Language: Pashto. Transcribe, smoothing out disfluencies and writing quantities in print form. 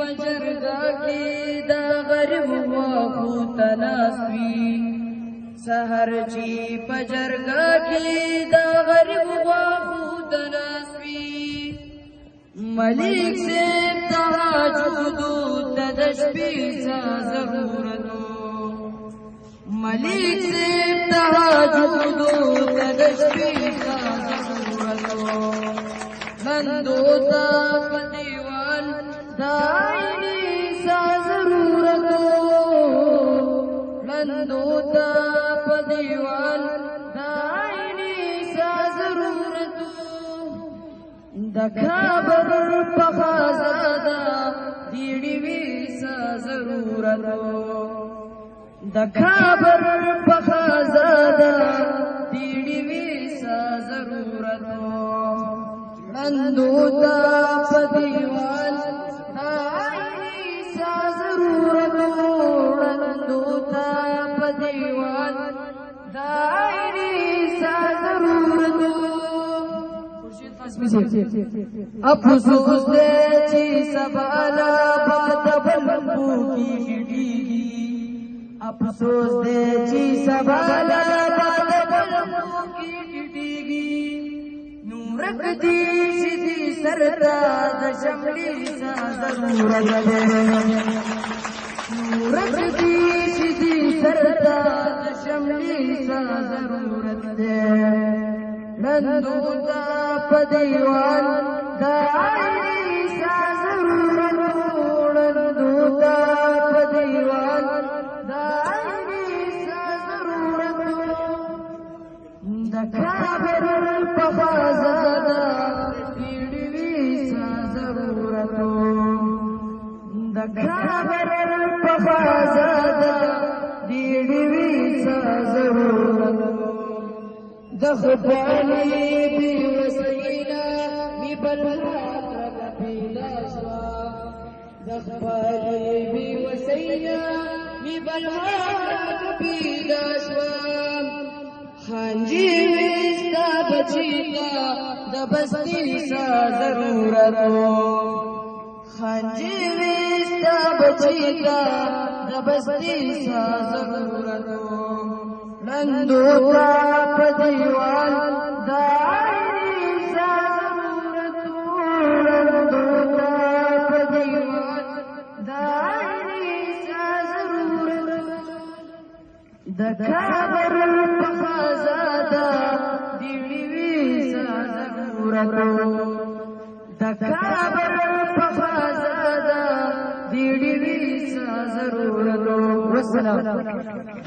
پجرگا کی دا غریب واخو تناسوی سحر چی پجرگا کی دا غریب واخو تناسوی ملک سے تہاجدو تدشبی سا ضرورتو ملک سے تہاجدو تدشبی سا ضرورتو نندوتا پدیوان دائنی سا ضرورتو نندوتا پدیوان دائنی سا ضرورتو دکھابر پخازادا دیڑی وی سا ضرورتو دکھابر پخازادا دیڑی وی سا ضرورتو نندوتا پدیوان دائنی سا ضرورتو نندوتا پدیوان دائنی سا ضرورتو افسوس دے چی سبالا بات بلبو کی ہٹیگی افسوس دے چی سبالا بات بلبو کی ہٹیگی نورک دی سیدھی سردا دشملی سا ضرورت دے نورک دی سیدھی سردا دشملی سا ضرورت دے نندوتا پدیوان دائنی سا ضرورتو نندوتا پدیوان دائنی سا ضرورتو دکھابر پخازادا دیڑوی سا ضرورتو دکھابر پخازادا دیڑوی سا ضرورتو دخبالی بی وسینا بی بلحاق پیدا شوا دخبالی بی وسینا بی بلحاق پیدا شوا خانجی ویستا بچیتا دبستی سا ضرورتو خانجی ویستا بچیتا دبستی سا ضرورتو نندوتا پدیوان دائنی سا ضرورتو نندوتا پدیوان دائنی سا ضرورتو دکھابر پخازادا دیڑوی سا ضرورتو دکھابر پخازادا دیڑوی سا ضرورتو والسلام